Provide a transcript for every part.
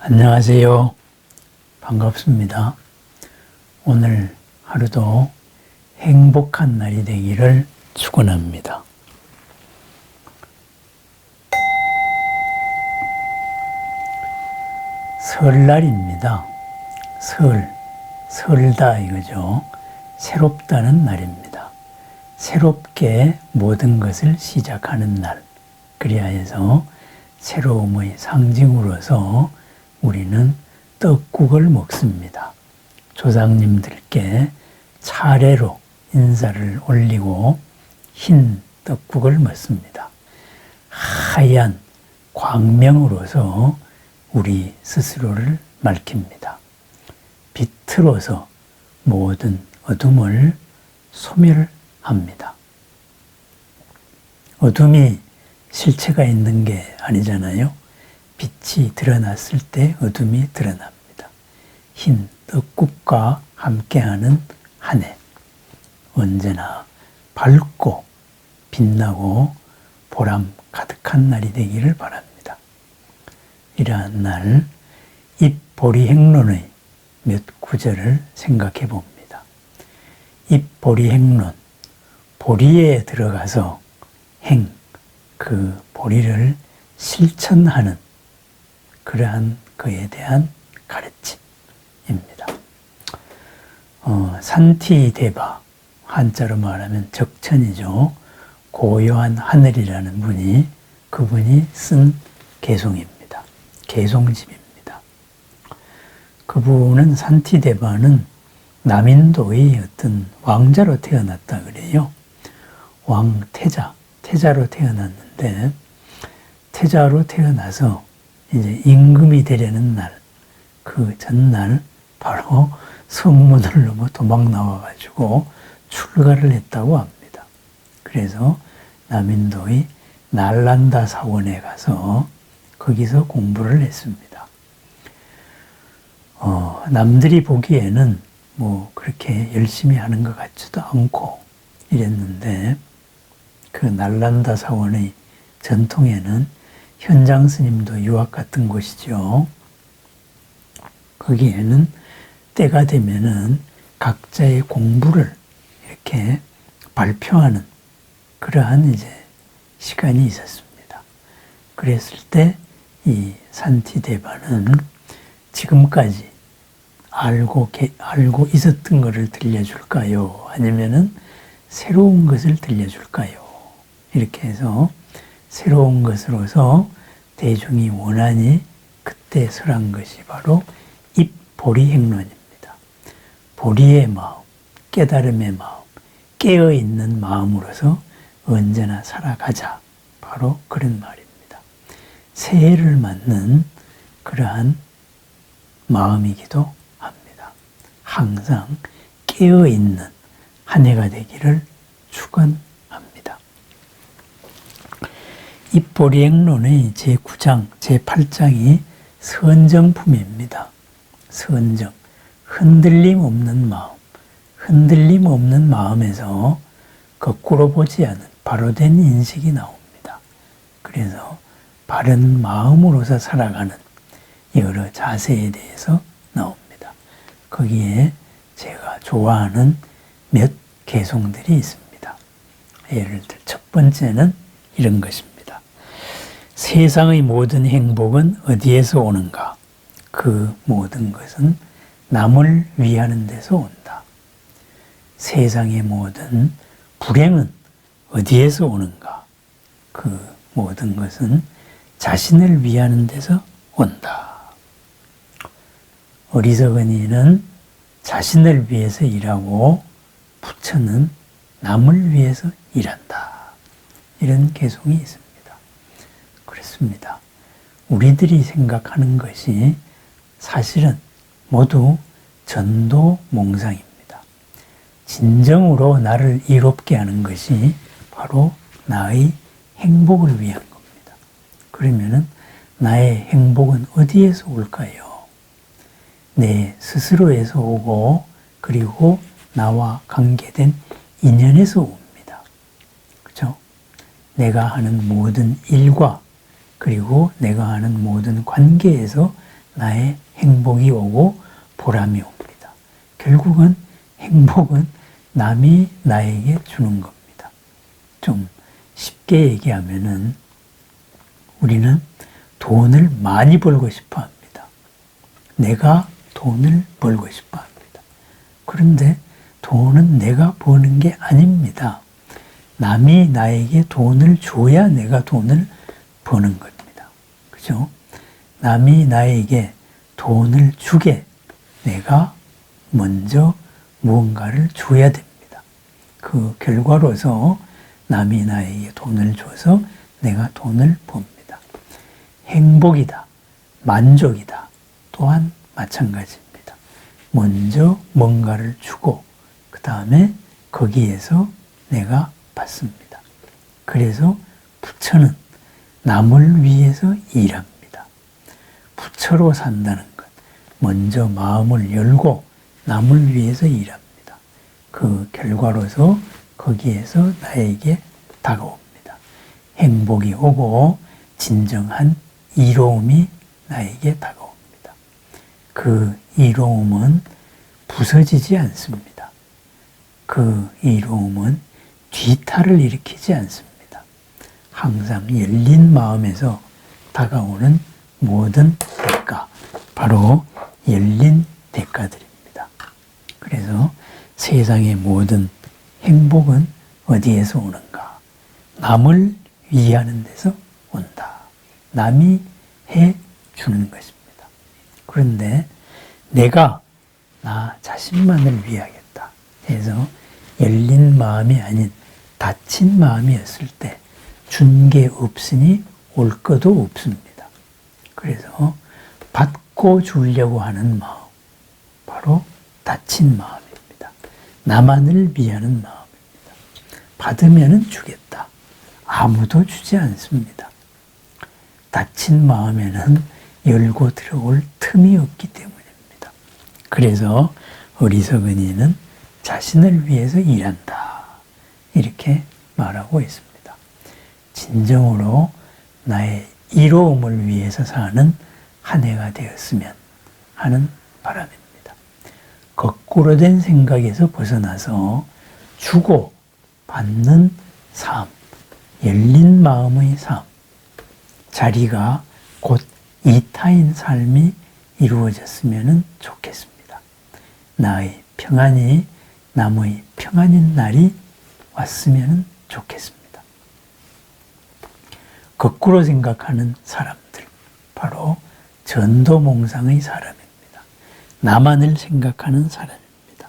안녕하세요. 반갑습니다. 오늘 하루도 행복한 날이 되기를 축원합니다. 설날입니다. 설다 이거죠. 새롭다는 날입니다. 새롭게 모든 것을 시작하는 날. 그리하여서 새로움의 상징으로서 우리는 떡국을 먹습니다. 조상님들께 차례로 인사를 올리고 흰 떡국을 먹습니다. 하얀 광명으로서 우리 스스로를 밝힙니다. 빛으로서 모든 어둠을 소멸합니다. 어둠이 실체가 있는 게 아니잖아요. 빛이 드러났을 때 어둠이 드러납니다. 흰 떡국과 함께하는 한 해, 언제나 밝고 빛나고 보람 가득한 날이 되기를 바랍니다. 이러한 날, 입보리행론의 몇 구절을 생각해 봅니다. 입보리행론, 보리에 들어가서 그 보리를 실천하는 그러한 그에 대한 가르침입니다. 산티대바, 한자로 말하면 적천이죠. 고요한 하늘이라는 분이 그분이 쓴 개송입니다. 개송집입니다. 그분은 산티대바는 남인도의 어떤 왕자로 태어났다 그래요. 태자로 태어났는데 태자로 태어나서 이제 임금이 되려는 날, 그 전날 바로 성문을 넘어 도망 나와가지고 출가를 했다고 합니다. 그래서 남인도의 날란다 사원에 가서 거기서 공부를 했습니다. 남들이 보기에는 뭐 그렇게 열심히 하는 것 같지도 않고 이랬는데 그 날란다 사원의 전통에는 현장 스님도 유학 갔던 곳이죠. 거기에는 때가 되면은 각자의 공부를 이렇게 발표하는 그러한 이제 시간이 있었습니다. 그랬을 때 이 산티대바는 지금까지 알고 있었던 것을 들려줄까요? 아니면은 새로운 것을 들려줄까요? 이렇게 해서 새로운 것으로서 대중이 원하니 그때 설한 것이 바로 입보리행론입니다. 보리의 마음, 깨달음의 마음, 깨어있는 마음으로서 언제나 살아가자. 바로 그런 말입니다. 새해를 맞는 그러한 마음이기도 합니다. 항상 깨어있는 한 해가 되기를 축원합니다. 입보리행론의 제9장, 제8장이 선정품입니다. 선정, 흔들림 없는 마음, 흔들림 없는 마음에서 거꾸로 보지 않은 바로된 인식이 나옵니다. 그래서 바른 마음으로서 살아가는 여러 자세에 대해서 나옵니다. 거기에 제가 좋아하는 몇 개송들이 있습니다. 예를 들어 첫 번째는 이런 것입니다. 세상의 모든 행복은 어디에서 오는가? 그 모든 것은 남을 위하는 데서 온다. 세상의 모든 불행은 어디에서 오는가? 그 모든 것은 자신을 위하는 데서 온다. 어리석은 이는 자신을 위해서 일하고 부처는 남을 위해서 일한다. 이런 개송이 있습니다. 그렇습니다. 우리들이 생각하는 것이 사실은 모두 전도몽상입니다. 진정으로 나를 이롭게 하는 것이 바로 나의 행복을 위한 겁니다. 그러면은 나의 행복은 어디에서 올까요? 내 스스로에서 오고 그리고 나와 관계된 인연에서 옵니다. 그렇죠? 내가 하는 모든 일과 그리고 내가 하는 모든 관계에서 나의 행복이 오고 보람이 옵니다. 결국은 행복은 남이 나에게 주는 겁니다. 좀 쉽게 얘기하면은 우리는 돈을 많이 벌고 싶어 합니다. 내가 돈을 벌고 싶어 합니다. 그런데 돈은 내가 버는 게 아닙니다. 남이 나에게 돈을 줘야 내가 돈을 버는 겁니다. 그죠? 남이 나에게 돈을 주게 내가 먼저 무언가를 줘야 됩니다. 그 결과로서 남이 나에게 돈을 줘서 내가 돈을 법니다. 행복이다, 만족이다 또한 마찬가지입니다. 먼저 뭔가를 주고 그 다음에 거기에서 내가 받습니다. 그래서 부처는 남을 위해서 일합니다. 부처로 산다는 것, 먼저 마음을 열고 남을 위해서 일합니다. 그 결과로서 거기에서 나에게 다가옵니다. 행복이 오고 진정한 이로움이 나에게 다가옵니다. 그 이로움은 부서지지 않습니다. 그 이로움은 뒤탈을 일으키지 않습니다. 항상 열린 마음에서 다가오는 모든 대가, 바로 열린 대가들입니다. 그래서 세상의 모든 행복은 어디에서 오는가? 남을 위하는 데서 온다. 남이 해 주는 것입니다. 그런데 내가 나 자신만을 위하겠다 해서 열린 마음이 아닌 닫힌 마음이었을 때 준 게 없으니 올 것도 없습니다. 그래서 받고 주려고 하는 마음, 바로 닫힌 마음입니다. 나만을 위하는 마음입니다. 받으면 주겠다. 아무도 주지 않습니다. 닫힌 마음에는 열고 들어올 틈이 없기 때문입니다. 그래서 어리석은 이는 자신을 위해서 일한다. 이렇게 말하고 있습니다. 진정으로 나의 이로움을 위해서 사는 한 해가 되었으면 하는 바람입니다. 거꾸로 된 생각에서 벗어나서 주고 받는 삶, 열린 마음의 삶, 자리가 곧 이타인 삶이 이루어졌으면 좋겠습니다. 나의 평안이 남의 평안인 날이 왔으면 좋겠습니다. 거꾸로 생각하는 사람들, 바로 전도몽상의 사람입니다. 나만을 생각하는 사람입니다.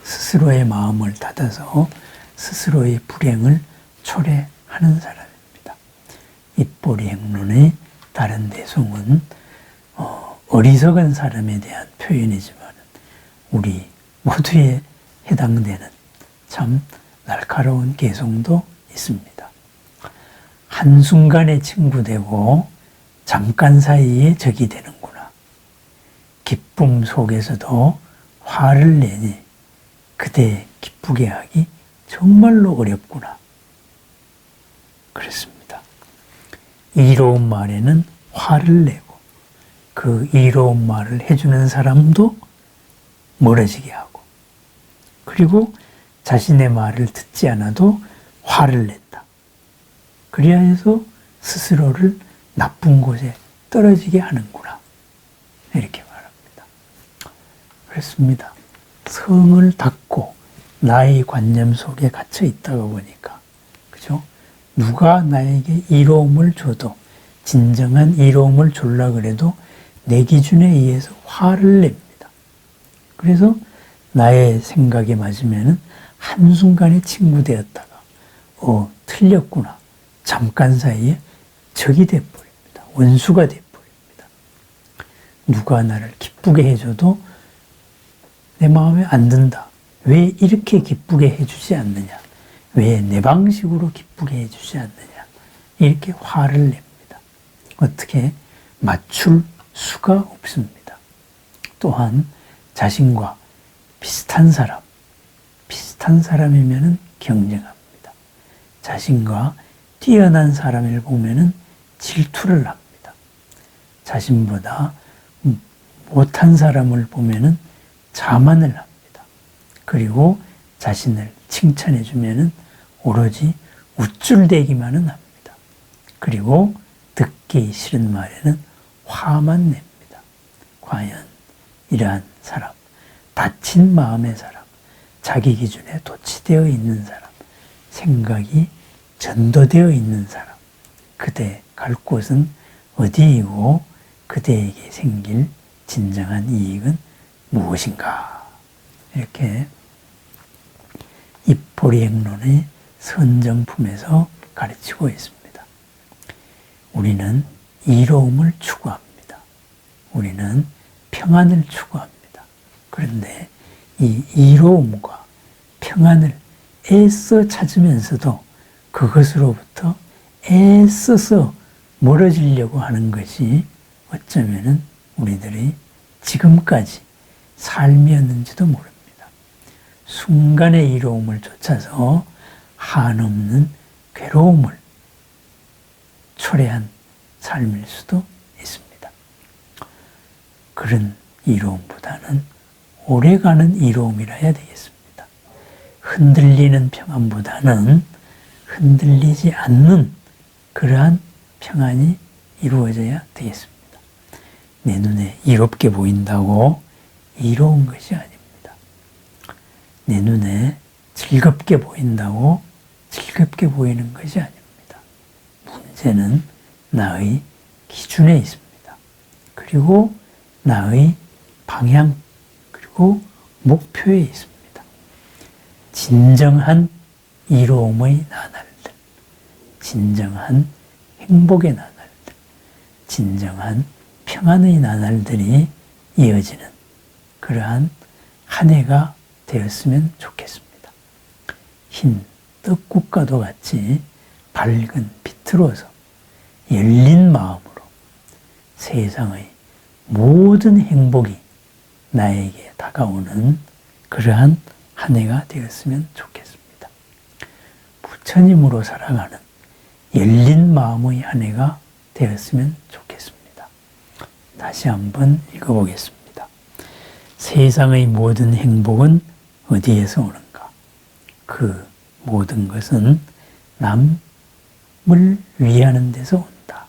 스스로의 마음을 닫아서 스스로의 불행을 초래하는 사람입니다. 입보리 행론의 다른 대송은 어리석은 사람에 대한 표현이지만 우리 모두에 해당되는 참 날카로운 개성도 있습니다. 한순간에 친구 되고 잠깐 사이에 적이 되는구나. 기쁨 속에서도 화를 내니 그대 기쁘게 하기 정말로 어렵구나. 그렇습니다. 이로운 말에는 화를 내고 그 이로운 말을 해주는 사람도 멀어지게 하고 그리고 자신의 말을 듣지 않아도 화를 낸다. 그래야 해서 스스로를 나쁜 곳에 떨어지게 하는구나. 이렇게 말합니다. 그렇습니다. 성을 닫고 나의 관념 속에 갇혀 있다가 보니까, 그죠? 누가 나에게 이로움을 줘도, 진정한 이로움을 주려고 그래도 내 기준에 의해서 화를 냅니다. 그래서 나의 생각에 맞으면은 한순간에 친구 되었다가, 틀렸구나. 잠깐 사이에 적이 돼버립니다. 원수가 돼버립니다. 누가 나를 기쁘게 해줘도 내 마음에 안 든다. 왜 이렇게 기쁘게 해주지 않느냐? 왜 내 방식으로 기쁘게 해주지 않느냐? 이렇게 화를 냅니다. 어떻게 맞출 수가 없습니다. 또한 자신과 비슷한 사람이면 경쟁합니다. 자신과 뛰어난 사람을 보면 질투를 합니다. 자신보다 못한 사람을 보면은 자만을 합니다. 그리고 자신을 칭찬해 주면은 오로지 우쭐대기만은 합니다. 그리고 듣기 싫은 말에는 화만 냅니다. 과연 이러한 사람, 다친 마음의 사람, 자기 기준에 도취되어 있는 사람, 생각이 전도되어 있는 사람, 그대 갈 곳은 어디이고 그대에게 생길 진정한 이익은 무엇인가? 이렇게 입보리행론의 선정품에서 가르치고 있습니다. 우리는 이로움을 추구합니다. 우리는 평안을 추구합니다. 그런데 이 이로움과 평안을 애써 찾으면서도 그것으로부터 애써서 멀어지려고 하는 것이 어쩌면은 우리들의 지금까지 삶이었는지도 모릅니다. 순간의 이로움을 쫓아서 한없는 괴로움을 초래한 삶일 수도 있습니다. 그런 이로움보다는 오래가는 이로움이라 해야 되겠습니다. 흔들리는 평안보다는 흔들리지 않는 그러한 평안이 이루어져야 되겠습니다. 내 눈에 이롭게 보인다고 이로운 것이 아닙니다. 내 눈에 즐겁게 보인다고 즐겁게 보이는 것이 아닙니다. 문제는 나의 기준에 있습니다. 그리고 나의 방향, 그리고 목표에 있습니다. 진정한 이로움의 나날들, 진정한 행복의 나날들, 진정한 평안의 나날들이 이어지는 그러한 한 해가 되었으면 좋겠습니다. 흰 떡국과도 같이 밝은 빛으로서 열린 마음으로 세상의 모든 행복이 나에게 다가오는 그러한 한 해가 되었으면 좋겠습니다. 부처님으로 살아가는 열린 마음의 한 해가 되었으면 좋겠습니다. 다시 한번 읽어보겠습니다. 세상의 모든 행복은 어디에서 오는가? 그 모든 것은 남을 위하는 데서 온다.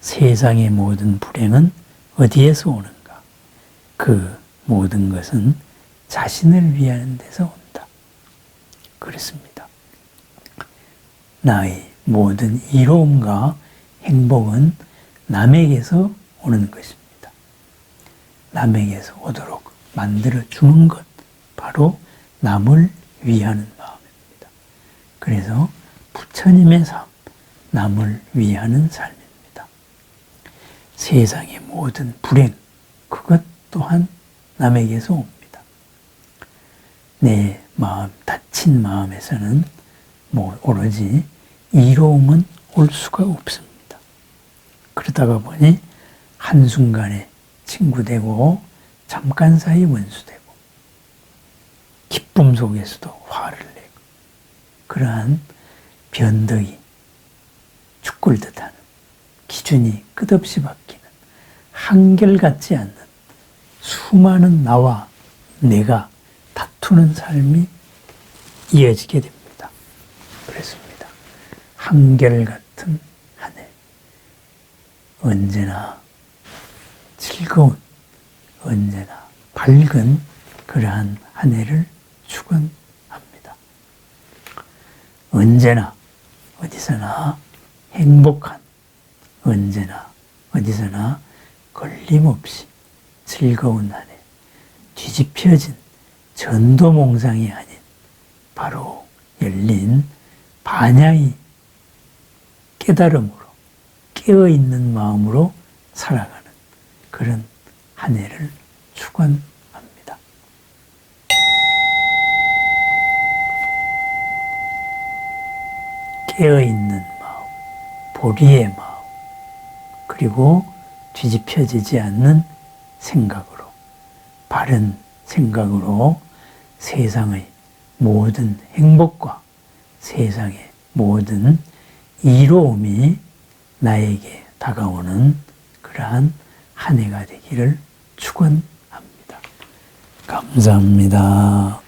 세상의 모든 불행은 어디에서 오는가? 그 모든 것은 자신을 위하는 데서 온다. 그렇습니다. 나의 모든 이로움과 행복은 남에게서 오는 것입니다. 남에게서 오도록 만들어주는 것, 바로 남을 위하는 마음입니다. 그래서 부처님의 삶, 남을 위하는 삶입니다. 세상의 모든 불행, 그것 또한 남에게서 옵니다. 내 마음, 다친 마음에서는 오로지 이로움은 올 수가 없습니다. 그러다가 보니 한순간에 친구 되고 잠깐 사이 원수 되고 기쁨 속에서도 화를 내고 그러한 변덕이 죽을 듯하는 기준이 끝없이 바뀌는 한결같지 않는 수많은 나와 내가 다투는 삶이 이어지게 됩니다. 그렇습니다. 한결같은 한 해, 언제나 즐거운, 언제나 밝은 그러한 한 해를 축원합니다. 언제나 어디서나 행복한, 언제나 어디서나 걸림없이 즐거운 한 해, 뒤집혀진 전도몽상이 아닌 바로 열린 반야의 깨달음으로 깨어있는 마음으로 살아가는 그런 한 해를 축원합니다. 깨어있는 마음, 보리의 마음, 그리고 뒤집혀지지 않는 생각으로, 바른 생각으로 세상의 모든 행복과 세상의 모든 이로움이 나에게 다가오는 그러한 한 해가 되기를 축원합니다. 감사합니다.